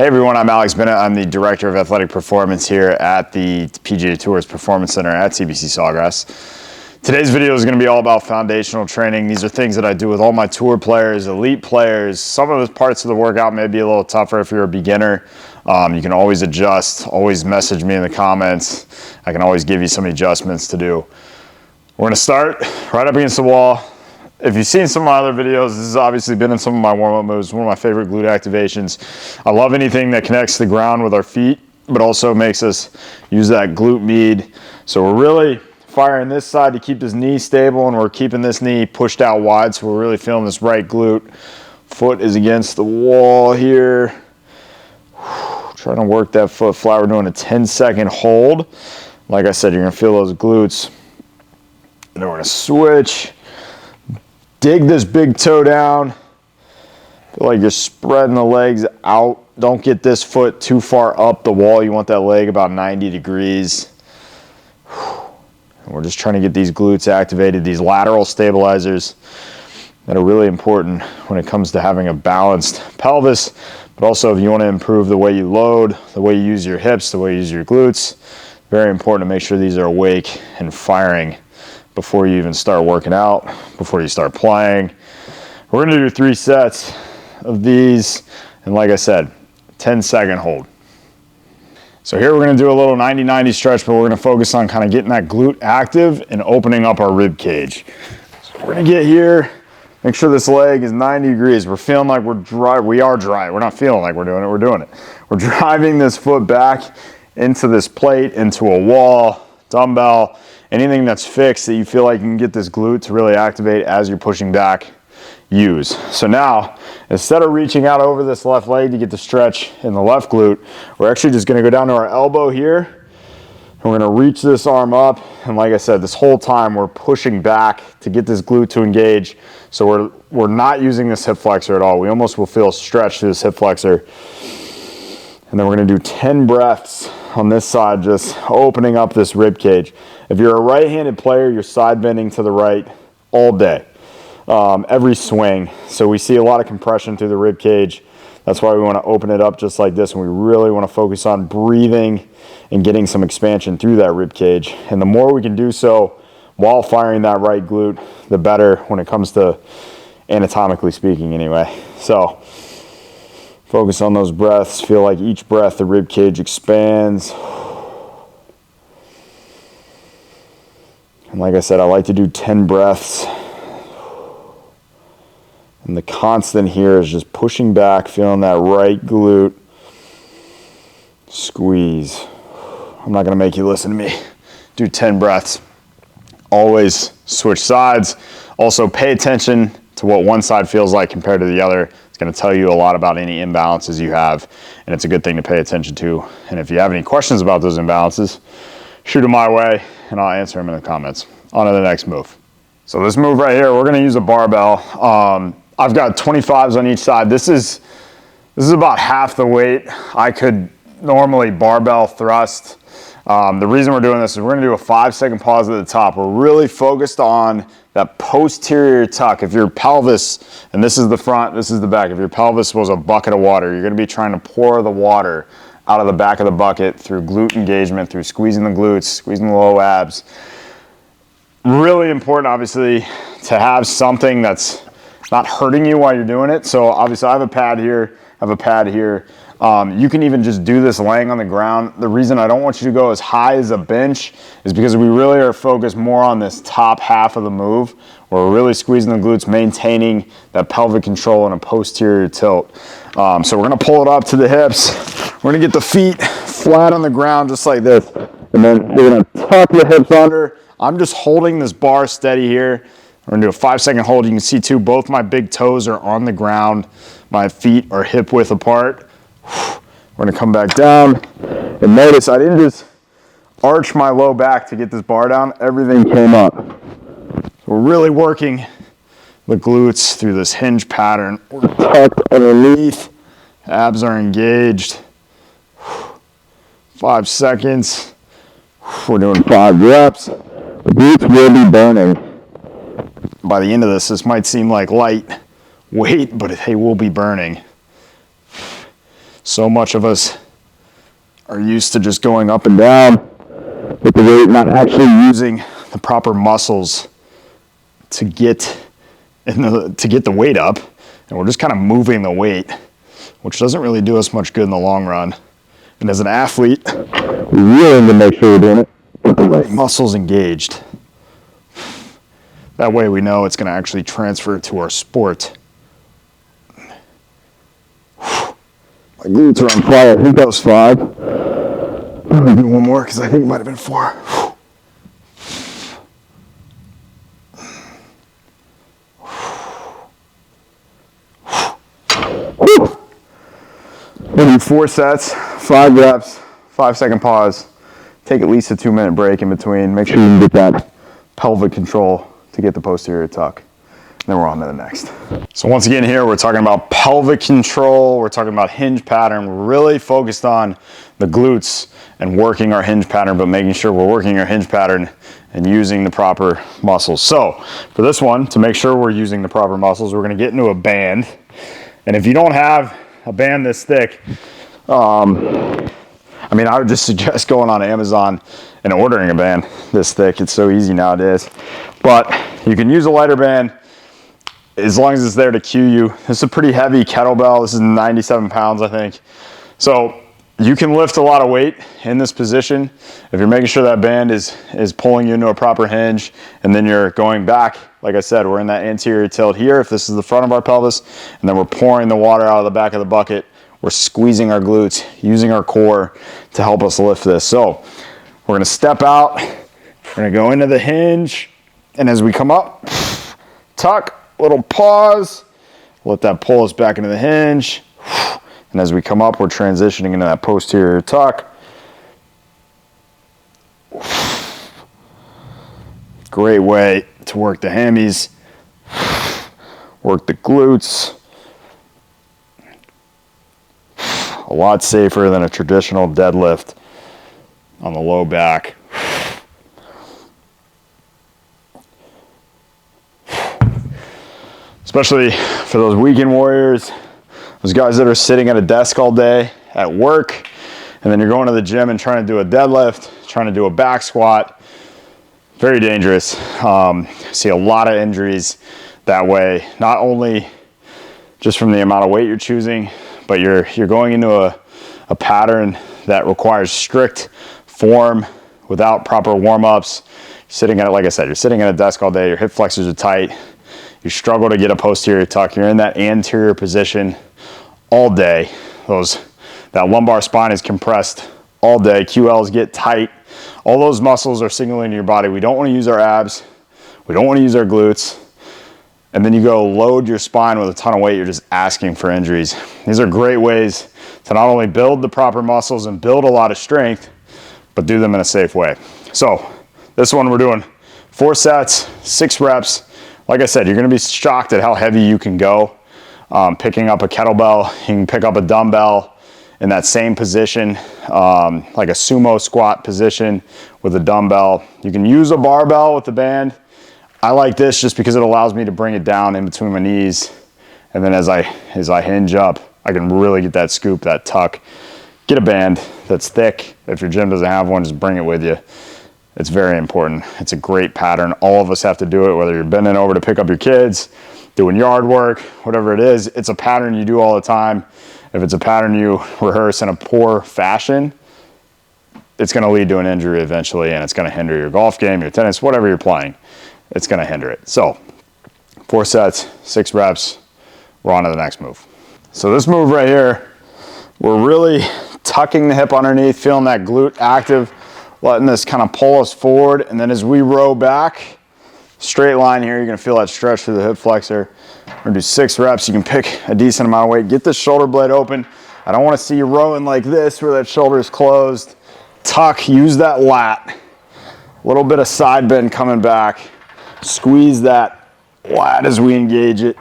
Hey everyone, I'm Alex Bennett. I'm the Director of Athletic Performance here at the PGA Tour's Performance Center at CBC Sawgrass. Today's video is going to be all about foundational training. These are things that I do with all my tour players, elite players. Some of the parts of the workout may be a little tougher if you're a beginner. You can always adjust, always message me in the comments. I can always give you some adjustments to do. We're going to start right up against the wall. If you've seen some of my other videos, this has obviously been in some of my warm-up moves, one of my favorite glute activations. I love anything that connects the ground with our feet, but also makes us use that glute med. So we're really firing this side to keep this knee stable, and we're keeping this knee pushed out wide, so we're really feeling this right glute. Foot is against the wall here. Trying to work that foot flat. We're doing a 10-second hold. Like I said, you're gonna feel those glutes. And then we're gonna switch. Dig this big toe down. Feel like you're spreading the legs out. Don't get this foot too far up the wall. You want that leg about 90 degrees. And we're just trying to get these glutes activated, these lateral stabilizers that are really important when it comes to having a balanced pelvis, but also if you want to improve the way you load, the way you use your hips, the way you use your glutes. Very important to make sure these are awake and firing before you even start working out, before you start playing. We're gonna do 3 sets of these, and like I said, 10-second hold. So here we're gonna do a little 90-90 stretch, but we're gonna focus on kind of getting that glute active and opening up our rib cage. So we're gonna get here, make sure this leg is 90 degrees. We're feeling like we're dry. We are dry. We're not feeling like we're doing it, we're doing it. We're driving this foot back into this plate, into a wall, dumbbell, anything that's fixed that you feel like you can get this glute to really activate as you're pushing back, use. So now, instead of reaching out over this left leg to get the stretch in the left glute, we're actually just gonna go down to our elbow here, and we're gonna reach this arm up, and like I said, this whole time we're pushing back to get this glute to engage, so we're not using this hip flexor at all. We almost will feel stretch through this hip flexor. And then we're gonna do 10 breaths on this side, just opening up this rib cage. If you're a right-handed player, you're side bending to the right all day, every swing. So we see a lot of compression through the rib cage. That's why we want to open it up just like this, and we really want to focus on breathing and getting some expansion through that rib cage. And the more we can do so while firing that right glute, the better when it comes to anatomically speaking anyway. So focus on those breaths. Feel like each breath the rib cage expands. And like I said, I like to do 10 breaths. And the constant here is just pushing back, feeling that right glute. Squeeze. I'm not gonna make you listen to me. Do 10 breaths. Always switch sides. Also pay attention to what one side feels like compared to the other. It's gonna tell you a lot about any imbalances you have, and it's a good thing to pay attention to. And if you have any questions about those imbalances, shoot them my way, and I'll answer them in the comments. On to the next move. So this move right here, we're gonna use a barbell. I've got 25s on each side. This is about half the weight I could normally barbell thrust. The reason we're doing this is we're gonna do a 5-second pause at the top. We're really focused on that posterior tuck. If your pelvis, and this is the front, this is the back, if your pelvis was a bucket of water, you're gonna be trying to pour the water out of the back of the bucket through glute engagement, through squeezing the glutes, squeezing the low abs. Really important, obviously, to have something that's not hurting you while you're doing it. So obviously I have a pad here, I have a pad here. You can even just do this laying on the ground. The reason I don't want you to go as high as a bench is because we really are focused more on this top half of the move, where we're really squeezing the glutes, maintaining that pelvic control and a posterior tilt. So we're gonna pull it up to the hips. We're gonna get the feet flat on the ground just like this. And then we're gonna tuck the hips under. I'm just holding this bar steady here. We're gonna do a 5-second hold. You can see too, both my big toes are on the ground. My feet are hip width apart. We're gonna come back down. And notice I didn't just arch my low back to get this bar down. Everything came up. So we're really working the glutes through this hinge pattern. We're tucked underneath. Abs are engaged. 5 seconds. We're doing 5 reps. The glutes will be burning. By the end of this, this might seem like light weight, but they will be burning. So much of us are used to just going up and down with the weight, not actually using the proper muscles to get the weight up, and we're just kind of moving the weight, which doesn't really do us much good in the long run. And as an athlete, we really need to make sure we're doing it with the right muscles engaged. That way we know it's going to actually transfer to our sport. My glutes are on fire. I think that was 5. I'm going to do one more because I think it might have been 4. We'll do 4 sets, 5 reps, 5-second pause. Take at least a 2-minute break in between. Make sure you can get that pelvic control to get the posterior tuck. Then we're on to the next. So once again here, we're talking about pelvic control. We're talking about hinge pattern. We're really focused on the glutes and working our hinge pattern, but making sure we're working our hinge pattern and using the proper muscles. So for this one, to make sure we're using the proper muscles, we're gonna get into a band. And if you don't have a band this thick, I would just suggest going on Amazon and ordering a band this thick. It's so easy nowadays. But you can use a lighter band as long as it's there to cue you. This is a pretty heavy kettlebell. This is 97 pounds, I think. So you can lift a lot of weight in this position if you're making sure that band is pulling you into a proper hinge, and then you're going back. Like I said, we're in that anterior tilt here if this is the front of our pelvis, and then we're pouring the water out of the back of the bucket. We're squeezing our glutes, using our core to help us lift this. So we're gonna step out, we're gonna go into the hinge, and as we come up, tuck, little pause, let that pull us back into the hinge. And as we come up, we're transitioning into that posterior tuck. Great way to work the hammies, work the glutes. A lot safer than a traditional deadlift on the low back. Especially for those weekend warriors, those guys that are sitting at a desk all day at work, and then you're going to the gym and trying to do a deadlift, trying to do a back squat. Very dangerous. See a lot of injuries that way, not only just from the amount of weight you're choosing, but you're going into a pattern that requires strict form without proper warm-ups. Sitting at, like I said, you're sitting at a desk all day, your hip flexors are tight, you struggle to get a posterior tuck, you're in that anterior position all day. That lumbar spine is compressed all day, QLs get tight. All those muscles are signaling to your body, we don't want to use our abs, we don't want to use our glutes. And then you go load your spine with a ton of weight, you're just asking for injuries. These are great ways to not only build the proper muscles and build a lot of strength, but do them in a safe way. So this one we're doing 4 sets, 6 reps. Like I said, you're gonna be shocked at how heavy you can go. Picking up a kettlebell, you can pick up a dumbbell in that same position, like a sumo squat position with a dumbbell. You can use a barbell with the band. I like this just because it allows me to bring it down in between my knees. And then as I hinge up, I can really get that scoop, that tuck. Get a band that's thick. If your gym doesn't have one, just bring it with you. It's very important. It's a great pattern. All of us have to do it, whether you're bending over to pick up your kids, doing yard work, whatever it is. It's a pattern you do all the time. If it's a pattern you rehearse in a poor fashion, it's gonna lead to an injury eventually, and it's gonna hinder your golf game, your tennis, whatever you're playing. It's gonna hinder it. So 4 sets, 6 reps, we're on to the next move. So this move right here, we're really tucking the hip underneath, feeling that glute active, letting this kind of pull us forward. And then as we row back, straight line here, you're gonna feel that stretch through the hip flexor. We're gonna do 6 reps. You can pick a decent amount of weight. Get the shoulder blade open. I don't wanna see you rowing like this where that shoulder is closed. Tuck, use that lat. A little bit of side bend coming back. Squeeze that lat as we engage it.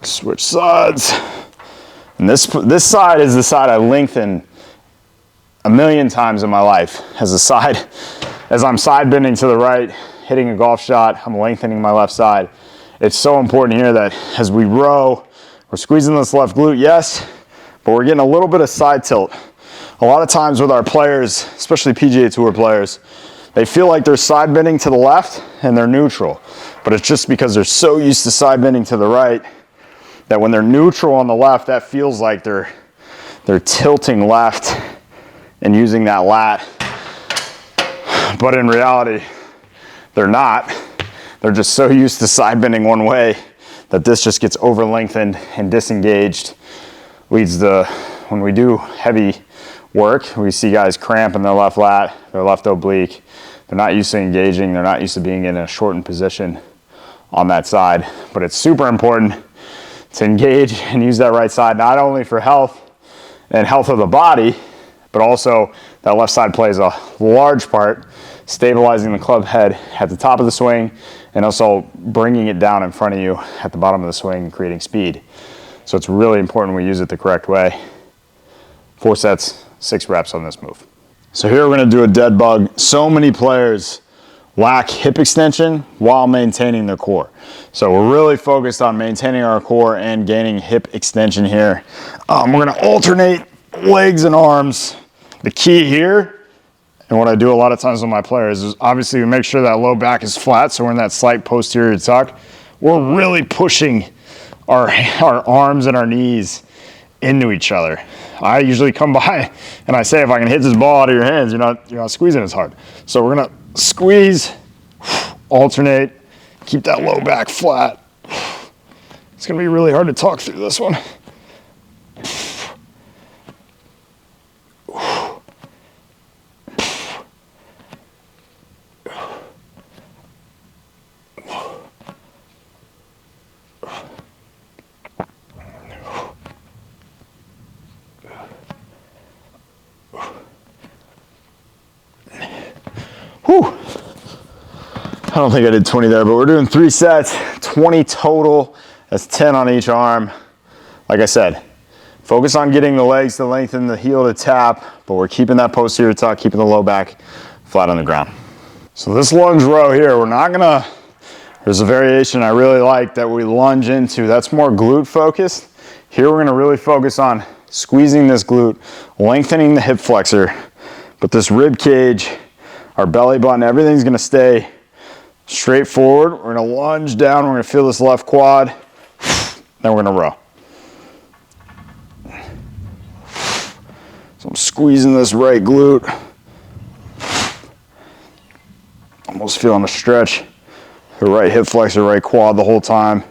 Switch sides. And this side is the side I lengthen a million times in my life. As I'm side bending to the right, hitting a golf shot, I'm lengthening my left side. it's so important here that as we row, we're squeezing this left glute, yes, but we're getting a little bit of side tilt. A lot of times with our players, especially PGA Tour players, they feel like they're side bending to the left and they're neutral. But it's just because they're so used to side bending to the right that when they're neutral on the left, that feels like they're tilting left and using that lat. But in reality, they're not. They're just so used to side bending one way that this just gets over lengthened and disengaged. Leads to, when we do heavy work, we see guys cramp in their left lat, their left oblique. They're not used to engaging. They're not used to being in a shortened position on that side. But it's super important to engage and use that right side, not only for health and health of the body, but also that left side plays a large part stabilizing the club head at the top of the swing and also bringing it down in front of you at the bottom of the swing and creating speed. So it's really important we use it the correct way. 4 sets, 6 reps on this move. So here we're gonna do a dead bug. So many players lack hip extension while maintaining their core. So we're really focused on maintaining our core and gaining hip extension here. We're gonna alternate legs and arms. The key here, and what I do a lot of times with my players, is obviously we make sure that low back is flat, so we're in that slight posterior tuck. We're really pushing our arms and our knees into each other. I usually come by and I say, if I can hit this ball out of your hands, you're not squeezing as hard. So we're gonna squeeze, alternate, keep that low back flat. It's gonna be really hard to talk through this one. Whew. I don't think I did 20 there, but we're doing 3 sets, 20 total. That's 10 on each arm. Like I said, focus on getting the legs to lengthen, the heel to tap, but we're keeping that posterior tuck, keeping the low back flat on the ground. So this lunge row here, there's a variation I really like that we lunge into. That's more glute focused. Here we're gonna really focus on squeezing this glute, lengthening the hip flexor, but this rib cage, our belly button, everything's gonna stay straight forward. We're gonna lunge down, we're gonna feel this left quad, then we're gonna row. So I'm squeezing this right glute. Almost feeling a stretch. The right hip flexor, right quad the whole time.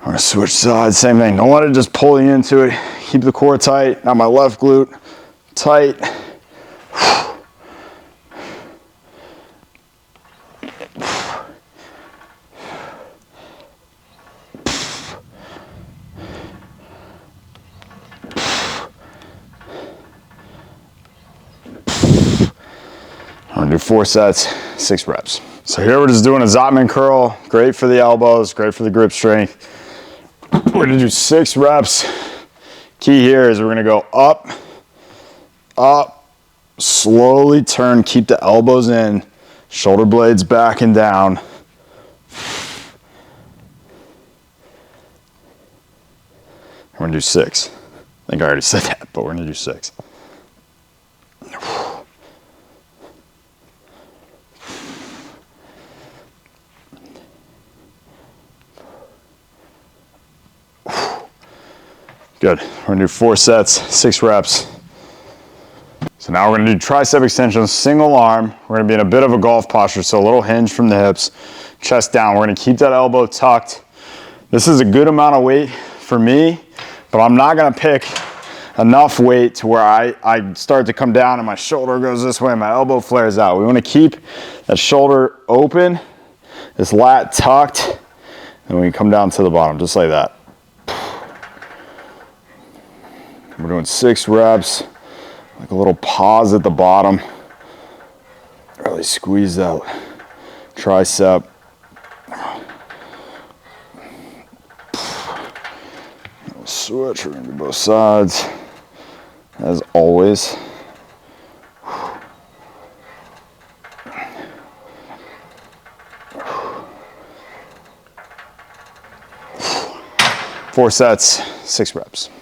I'm gonna switch sides, same thing. Don't let it just pull you into it. Keep the core tight. Now my left glute tight. I'm gonna do 4 sets, 6 reps. So here we're just doing a Zapman Curl. Great for the elbows, great for the grip strength. We're gonna do 6 reps. Key here is we're gonna go up, up, slowly turn, keep the elbows in, shoulder blades back and down. We're gonna do 6. I think I already said that, but we're gonna do 6. Good. We're gonna do 4 sets, 6 reps. So now we're gonna do tricep extensions, single arm. We're gonna be in a bit of a golf posture, so a little hinge from the hips, chest down. We're gonna keep that elbow tucked. This is a good amount of weight for me, but I'm not gonna pick enough weight to where I start to come down and my shoulder goes this way and my elbow flares out. We wanna keep that shoulder open, this lat tucked, and we come down to the bottom, just like that. We're doing 6 reps, like a little pause at the bottom. Really squeeze that tricep. Switch, we're gonna do both sides, as always. 4 sets, 6 reps.